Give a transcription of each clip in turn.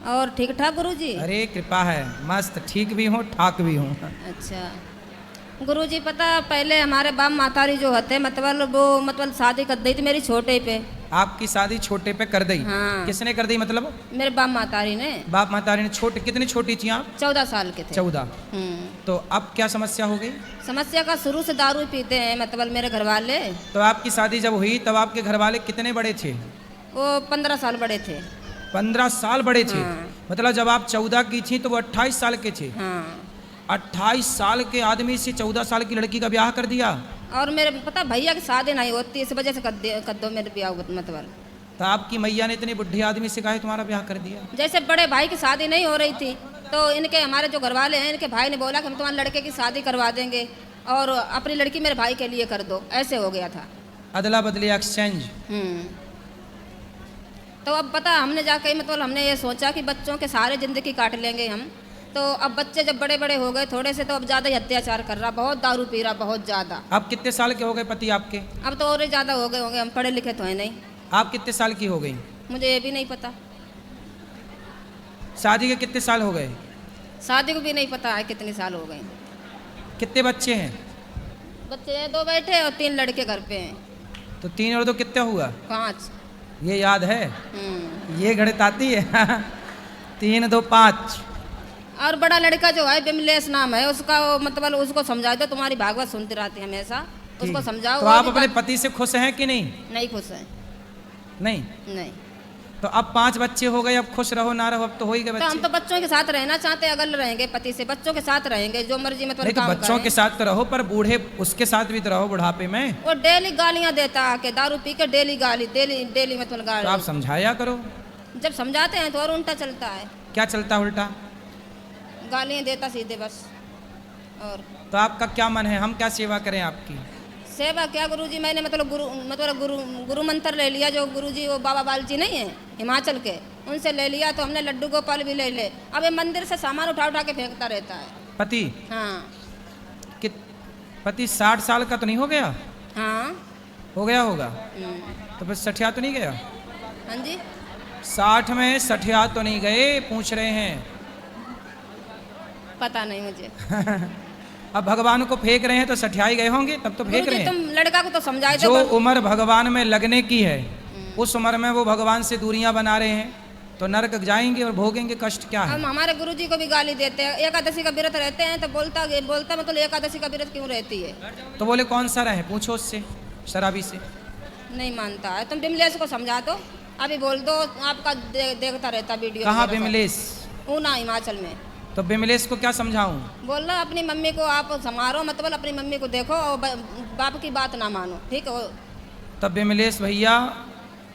और ठीक ठाक गुरुजी? अरे कृपा है, मस्त ठीक भी हूँ ठाक भी हूँ। अच्छा गुरुजी, पता पहले हमारे बाप मातारी जो होते मतलब वो मतलब शादी कर दी थी मेरी छोटे पे। आपकी शादी छोटे पे कर दी? हाँ। किसने कर दी मतलब? मेरे बाप मातारी ने। बाप मातारी ने? छोटे कितनी छोटी थी आप? 14 साल के थे। 14। तो अब क्या समस्या हो गई? समस्या का शुरू से दारू पीते हैं मतलब मेरे घर वाले। तो आपकी शादी जब हुई तब आपके घर वाले कितने बड़े थे? वो 15 साल बड़े थे। 15 साल बड़े थे? हाँ। मतलब जब आप 14 की थी तो वो 28 साल के थे? हाँ। 28 साल के आदमी से 14 साल की लड़की का ब्याह कर दिया? और मेरे पता भैया की शादी नहीं होती, इस वजह से कर दो मेरे ब्याह मतलब। तो आपकी मैया ने इतने बुढ़े आदमी से काहे तुम्हारा ब्याह कर दिया? जैसे बड़े भाई की शादी नहीं हो रही थी तो इनके हमारे जो घर वाले हैं इनके भाई ने बोला कि हम तुम्हारे लड़के की शादी करवा देंगे और अपनी लड़की मेरे भाई के लिए कर दो, ऐसे हो गया था। अदला बदली, एक्सचेंज। तो अब पता हमने जाके मतलब हमने ये सोचा कि बच्चों के सारे जिंदगी काट लेंगे हम। तो अब बच्चे जब बड़े बड़े हो गए थोड़े से तो अब ज़्यादा ही अत्याचार कर रहा, बहुत दारू पी रहा, बहुत ज़्यादा। अब कितने साल के हो गए पति आपके? अब तो और ज़्यादा हो गए होंगे, हम पढ़े लिखे तो हैं नहीं। आप कितने साल की हो गई? मुझे ये भी नहीं पता। शादी के कितने साल हो गए? शादी को भी नहीं पता है कितने साल हो गए। कितने बच्चे हैं? बच्चे 2 बैठे और 3 लड़के घर पे हैं। तो 3 और 2 कितना हुआ? 5। ये याद है? ये गणित आती है? 3 2 5। और बड़ा लड़का जो है बिमलेश नाम है उसका, वो मतलब उसको समझा दो, तुम्हारी भागवत सुनती रहती है हमेशा, उसको समझाओ। तो आप अपने पति से खुश हैं कि नहीं? नहीं खुश है। नहीं? नहीं। तो अब 5 बच्चे हो गए, अब खुश रहो ना रहो, अब तो हो ही गए बच्चे। तो हम तो बच्चों के साथ रहना चाहते हैं, अगल रहेंगे पति से, बच्चों के साथ रहेंगे जो मर्जी मतलब नहीं तो काम बच्चों करें। के साथ तो रहो पर बूढ़े उसके साथ भी तो रहो बुढ़ापे में। वो डेली गालियां देता आके, दारू पी के डेली गाली, डेली मतलब गाली। तो आप समझाया करो। जब समझाते हैं तो और उल्टा चलता है। क्या चलता है उल्टा? गालियां देता सीधे बस। और तो आपका क्या मन है, हम क्या सेवा करें आपकी? सेवा क्या गुरुजी, मैंने मतलब गुरु मंत्र ले लिया, जो गुरुजी वो बाबा बालजी नहीं है हिमाचल के, उनसे ले लिया। तो हमने लड्डू गोपाल भी ले ले। अब ये मंदिर से सामान उठा उठा के फेंकता रहता है पति। हाँ। कि पति 60 साल का तो नहीं हो गया? हाँ हो गया होगा। तो फिर सठिया तो नहीं गया? हाँ जी। 60 में सठिया तो नहीं गए, पूछ रहे हैं। पता नहीं मुझे। अब भगवान को फेंक रहे हैं तो सठियाई गए होंगे, तब तो फेंक रहे हैं। तुम लड़का को तो समझाए दो। जो उम्र भगवान में लगने की है उस उम्र में वो भगवान से दूरियां बना रहे हैं तो नरक जाएंगे और भोगेंगे कष्ट। क्या है? हम हमारे गुरुजी को भी गाली देते हैं, एकादशी का व्रत रहते हैं तो बोलता मतलब एकादशी का व्रत क्यों रहती है? तो बोले कौन सा रहे, पूछो उससे, शराबी से। नहीं मानता है। तुम बिमलेश को समझा दो, अभी बोल दो, आपका देखता रहता वीडियो। कहाँ बिमलेश? ऊना हिमाचल में। तो बिमलेश को क्या समझाऊं? बोल रहा अपनी मम्मी को आप संभालो, मतलब अपनी मम्मी को देखो और बाप की बात ना मानो, ठीक है? तब बिमलेश भैया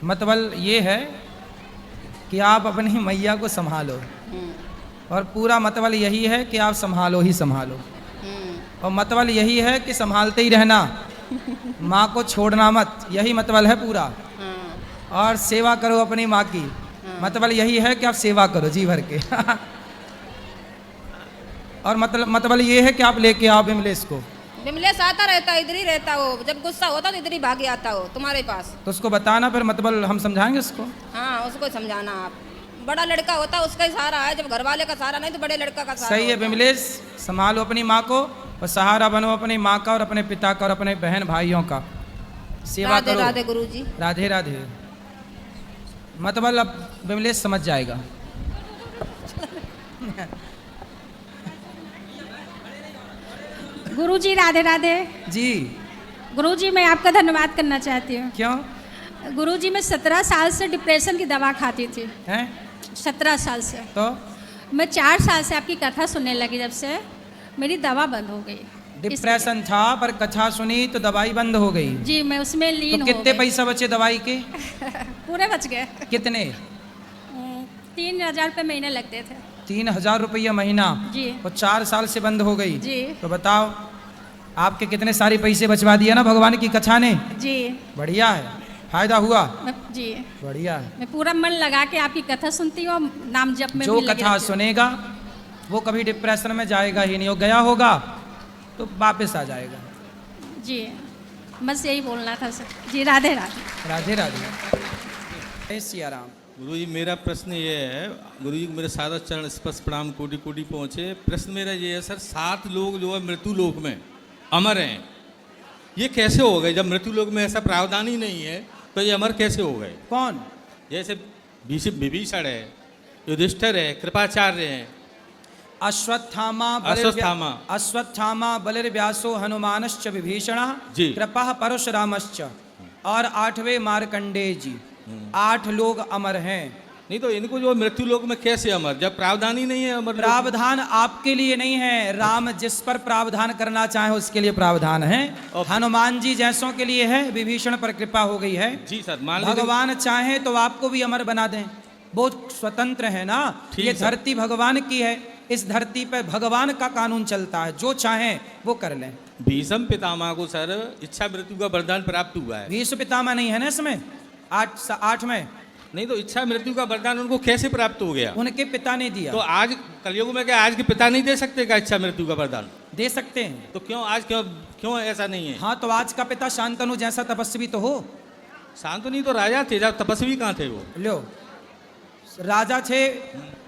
मतलब ये है कि आप अपनी मैया को संभालो, और पूरा मतलब यही है कि आप संभालो ही संभालो, और मतलब यही है कि संभालते ही रहना, माँ को छोड़ना मत, यही मतलब है पूरा। और सेवा करो अपनी माँ की, मतलब यही है कि आप सेवा करो जी भर के। और मतलब ये है कि आप लेके आओ बिमलेश को। बिमलेश आता रहता, इधर ही रहता, वो जब गुस्सा होता तो इधर ही भागे आता हो तुम्हारे पास। तो उसको बताना, फिर मतलब हम समझाएंगे उसको। हाँ उसको समझाना आप। बड़ा लड़का होता उसका ही सहारा है, जब घर वाले का सहारा नहीं तो बड़े लड़का का सहारा। सही है बिमलेश, संभालो अपनी माँ को और सहारा बनो अपनी माँ का और अपने पिता का और अपने बहन भाइयों का। सेवा करो। राधे राधे गुरुजी। राधे राधे। मतलब अब बिमलेश समझ जाएगा। गुरुजी राधे राधे। जी गुरुजी मैं आपका धन्यवाद करना चाहती हूँ। क्यों? गुरुजी मैं 17 साल से डिप्रेशन की दवा खाती थी। हैं? 17 साल से। तो मैं 4 साल से आपकी कथा सुनने लगी, जब से मेरी दवा बंद हो गई। डिप्रेशन था पर कथा सुनी तो दवाई बंद हो गई। जी मैं उसमें लीन तो हो कितने गई। पैसा बचे दवाई के? पूरे बच गए। कितने? 3000 रुपये महीने लगते थे। 3000 रुपया महीना? जी। और 4 साल से बंद हो गई? जी। तो बताओ आपके कितने सारे पैसे बचवा दिया ना भगवान की कथा ने। जी। बढ़िया है, फायदा हुआ। जी बढ़िया है। मैं पूरा मन लगा के आपकी कथा सुनती हूँ, नाम जप में जो भी लगी कथा रहती हूँ। सुनेगा वो कभी डिप्रेशन में जाएगा ही नहीं, वो गया होगा तो वापस आ जाएगा। जी बस यही बोलना था सर जी। राधे राधे। राधे राधे। जय सिया राम। गुरुजी मेरा प्रश्न ये है, गुरुजी को मेरे सारा चरण स्पर्श प्रणाम कोटि कोटि पहुँचे। प्रश्न मेरा ये है सर, 7 लोग जो है मृत्यु लोक में अमर हैं, ये कैसे हो गए? जब मृत्यु लोक में ऐसा प्रावधान ही नहीं है तो ये अमर कैसे हो गए? कौन? जैसे विभीषण है, युधिष्ठिर है, कृपाचार्य है, अश्वत्थामा बलिर्व्यासो हनुमानश्च विभीषण जी। कृपा परशुरामश्च और 8वें मार्कंडेय जी। 8 लोग अमर हैं। नहीं तो इनको जो मृत्यु लोक में कैसे अमर, जब प्रावधान ही नहीं है अमर लोक में? प्रावधान आपके लिए नहीं है, राम जिस पर प्रावधान करना चाहे उसके लिए प्रावधान है। हनुमान जी जैसों के लिए है, विभीषण पर कृपा हो गई है। जी सर, मान लीजिए भगवान चाहे तो आपको भी अमर बना दें, बहुत स्वतंत्र है ना। ठीक ये सर। धरती भगवान की है, इस धरती पर भगवान का कानून चलता है, जो चाहे वो कर लें। भीष्म पितामह को सर इच्छा मृत्यु का वरदान प्राप्त हुआ है। भीष्म पितामह नहीं है ना इसमें, 8 में नहीं तो इच्छा मृत्यु का वरदान उनको कैसे प्राप्त हो गया? उनके पिता ने दिया। तो आज कलयुग में क्या आज के पिता नहीं दे सकते क्या इच्छा मृत्यु का वरदान? दे सकते हैं। तो क्यों आज क्यों ऐसा नहीं है? हाँ, तो आज का पिता शांतनु जैसा तपस्वी तो हो। शांतनु तो राजा थे, जब तपस्वी कहाँ थे वो? लो, राजा थे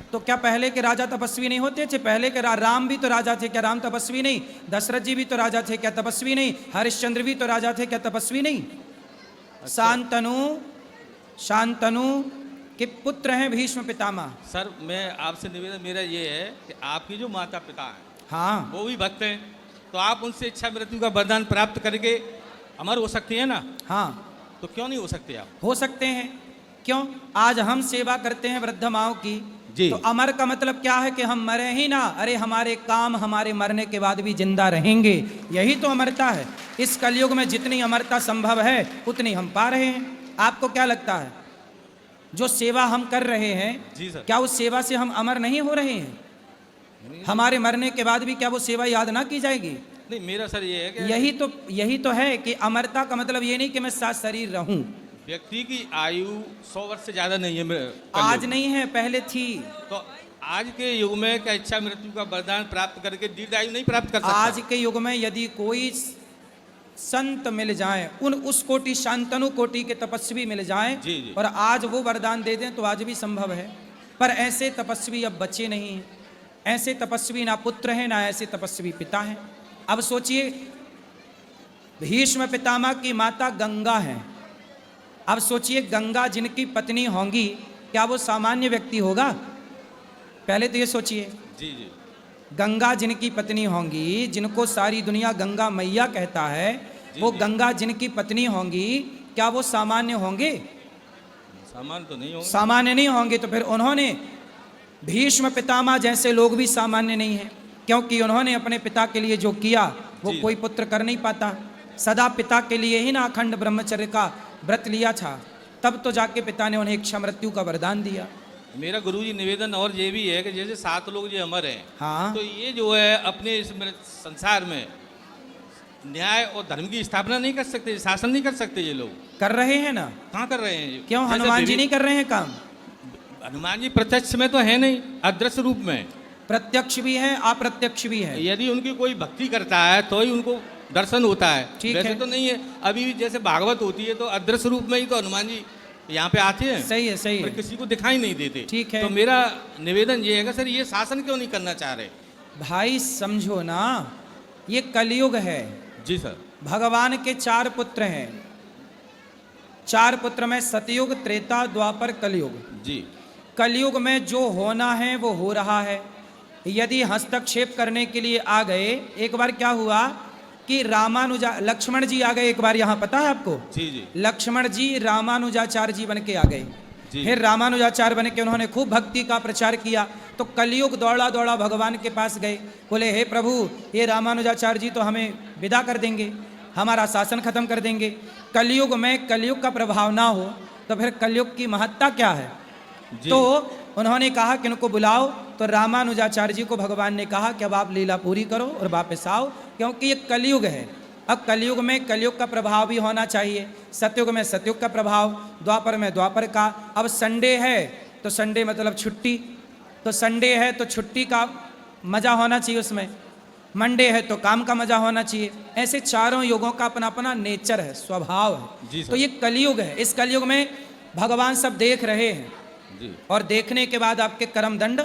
तो क्या पहले के राजा तपस्वी नहीं होते थे? पहले के राम भी तो राजा थे, क्या राम तपस्वी नहीं? दशरथ जी भी तो राजा थे, क्या तपस्वी नहीं? हरिश्चंद्र भी तो राजा थे, क्या तपस्वी नहीं? शांतनु के पुत्र हैं भीष्म पितामह। सर मैं आपसे निवेदन मेरा ये है कि आपके जो माता पिता हैं हाँ, वो भी भक्त हैं, तो आप उनसे इच्छा मृत्यु का वरदान प्राप्त करके अमर हो सकती है ना? हाँ तो क्यों नहीं हो सकते आप? हो सकते हैं। क्यों? आज हम सेवा करते हैं वृद्ध माओं की, जी। तो अमर का मतलब क्या है कि हम मरे ही ना, अरे हमारे काम हमारे मरने के बाद भी जिंदा रहेंगे, यही तो अमरता है। इस कलयुग में जितनी अमरता संभव है उतनी हम पा रहे हैं। आपको क्या लगता है, जो सेवा हम कर रहे हैं, जी सर। क्या उस सेवा से हम अमर नहीं हो रहे हैं? हमारे मरने के बाद भी क्या वो सेवा याद ना की जाएगी? नहीं, मेरा सर ये है कि यही तो है कि अमरता का मतलब ये नहीं कि मैं साथ शरीर रहूं। व्यक्ति की आयु 100 वर्ष से ज्यादा नहीं है आज नहीं है, पहले थी। तो आज के युग में क्या इच्छा मृत्यु का वरदान प्राप्त करके दीर्घ आयु नहीं प्राप्त कर सकता? आज के युग में यदि कोई संत मिल जाए, उस कोटि शांतनु कोटि के तपस्वी मिल जाए जी, जी। और आज वो वरदान दे दें तो आज भी संभव है। पर ऐसे तपस्वी अब बचे नहीं हैं। ऐसे तपस्वी ना पुत्र हैं, ना ऐसे तपस्वी पिता हैं। अब सोचिए, भीष्म पितामह की माता गंगा है। अब सोचिए, गंगा जिनकी पत्नी होंगी, क्या वो सामान्य व्यक्ति होगा? पहले तो ये सोचिए। जी जी। गंगा जिनकी पत्नी होंगी, जिनको सारी दुनिया गंगा मैया कहता है, वो गंगा जिनकी पत्नी होंगी, क्या वो सामान्य होंगे? सामान्य तो नहीं होंगे। सामान्य नहीं होंगे। तो फिर उन्होंने, भीष्म पितामह जैसे लोग भी सामान्य नहीं हैं, क्योंकि उन्होंने अपने पिता के लिए जो किया वो कोई पुत्र कर नहीं पाता। सदा पिता के लिए ही ना अखंड ब्रह्मचर्य का व्रत लिया था, तब तो जाके पिता ने उन्हें इच्छा मृत्यु का वरदान दिया। मेरा गुरुजी निवेदन और ये भी है कि जैसे 7 लोग जो अमर हैं, हाँ, तो ये जो है अपने इस संसार में न्याय और धर्म की स्थापना नहीं कर सकते, शासन नहीं कर सकते। ये लोग कर रहे हैं ना। कहाँ कर रहे हैं ये? क्यों हनुमान जी नहीं कर रहे हैं काम? हनुमान जी प्रत्यक्ष में तो है नहीं, अदृश्य रूप में। प्रत्यक्ष भी है, अप्रत्यक्ष भी है। यदि उनकी कोई भक्ति करता है तो ही उनको दर्शन होता है, ठीक वैसे है। तो नहीं है। अभी भी जैसे भागवत होती है तो अदृश्य रूप में ही तो हनुमान जी यहाँ पे आते हैं, सही है, सही पर है। किसी को दिखाई नहीं देते। ठीक है। तो मेरा निवेदन ये है कि सर ये शासन क्यों नहीं करना चाह रहे? भाई समझो ना, ये कलयुग है। जी सर। भगवान के 4 पुत्र हैं। 4 पुत्र में सतयुग, त्रेता, द्वापर, कलयुग। जी। कलयुग में जो होना है वो हो रहा है। यदि हस्तक्षेप करने के लिए आ गए, एक बार क्या हुआ कि लक्ष्मण जी आ गए एक बार, यहाँ पता है आपको? जी जी। लक्ष्मण जी रामानुजाचार्य जी बन के आ गए। जी। फिर रामानुजाचार्य बन के उन्होंने खूब भक्ति का प्रचार किया। तो कलयुग दौड़ा दौड़ा भगवान के पास गए, बोले हे प्रभु, ये रामानुजाचार्य जी तो हमें विदा कर देंगे, हमारा शासन खत्म कर देंगे। कलयुग में कलयुग का प्रभाव ना हो तो फिर कलयुग की महत्ता क्या है? तो उन्होंने कहा कि इनको बुलाओ। तो रामानुजाचार्य जी को भगवान ने कहा कि अब आप लीला पूरी करो और वापस आओ, क्योंकि ये कलयुग है। अब कलयुग में कलयुग का प्रभाव भी होना चाहिए, सतयुग में सतयुग का प्रभाव, द्वापर में द्वापर का। अब संडे है तो संडे मतलब छुट्टी, तो संडे है तो छुट्टी का मजा होना चाहिए उसमें। मंडे है तो काम का मजा होना चाहिए। ऐसे चारों युगों का अपना अपना नेचर है, स्वभाव है। जी सर। तो ये कलयुग है। इस कलयुग में भगवान सब देख रहे हैं जी। और देखने के बाद आपके कर्म दंड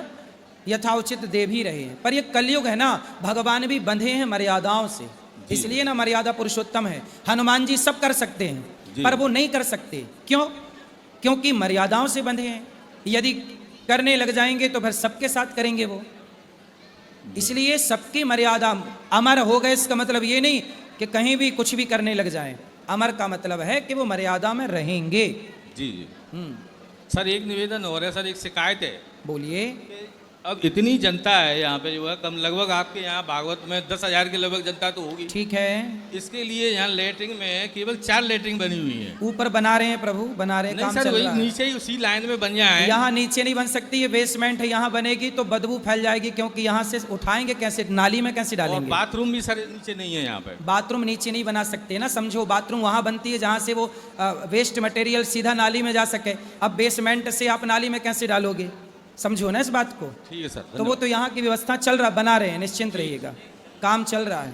यथाउचित दे भी रहे हैं। पर ये कलयुग है ना, भगवान भी बंधे हैं मर्यादाओं से, इसलिए ना मर्यादा पुरुषोत्तम है। हनुमान जी सब कर सकते हैं, जी। पर वो नहीं कर सकते। क्यों? क्योंकि मर्यादाओं से बंधे हैं। यदि करने लग जाएंगे तो फिर सबके साथ करेंगे वो। इसलिए सबकी मर्यादा अमर हो गए, इसका मतलब ये नहीं कि कहीं भी कुछ भी करने लग जाएं। अमर का मतलब है कि वो मर्यादा में रहेंगे। जी जी सर, एक निवेदन हो रहा है सर, एक शिकायत है। बोलिए। अब इतनी जनता है यहाँ पे जो है, कम लगभग आपके यहाँ भागवत में 10,000 के लगभग जनता तो होगी। ठीक है। इसके लिए यहाँ लेटरिंग में केवल 4 लेटरिंग बनी हुई है। ऊपर बना रहे हैं प्रभु, बना रहे हैं, नहीं काम सर, चल वही रहा है। नीचे ही उसी लाइन में बन जाए। यहाँ नीचे नहीं बन सकती, ये बेसमेंट है, यहाँ बनेगी तो बदबू फैल जाएगी, क्योंकि यहाँ से उठाएंगे कैसे, नाली में कैसे और डालेंगे। बाथरूम भी सर नीचे नहीं है यहाँ पे। बाथरूम नीचे नहीं बना सकते ना, समझो। बाथरूम वहां बनती है जहां से वो वेस्ट मटेरियल सीधा नाली में जा सके। अब बेसमेंट से आप नाली में कैसे डालोगे, समझो ना इस बात को। ठीक है सर, तो वो तो यहाँ की व्यवस्था चल रहा, बना रहे हैं, निश्चिंत रहिएगा, काम चल रहा है।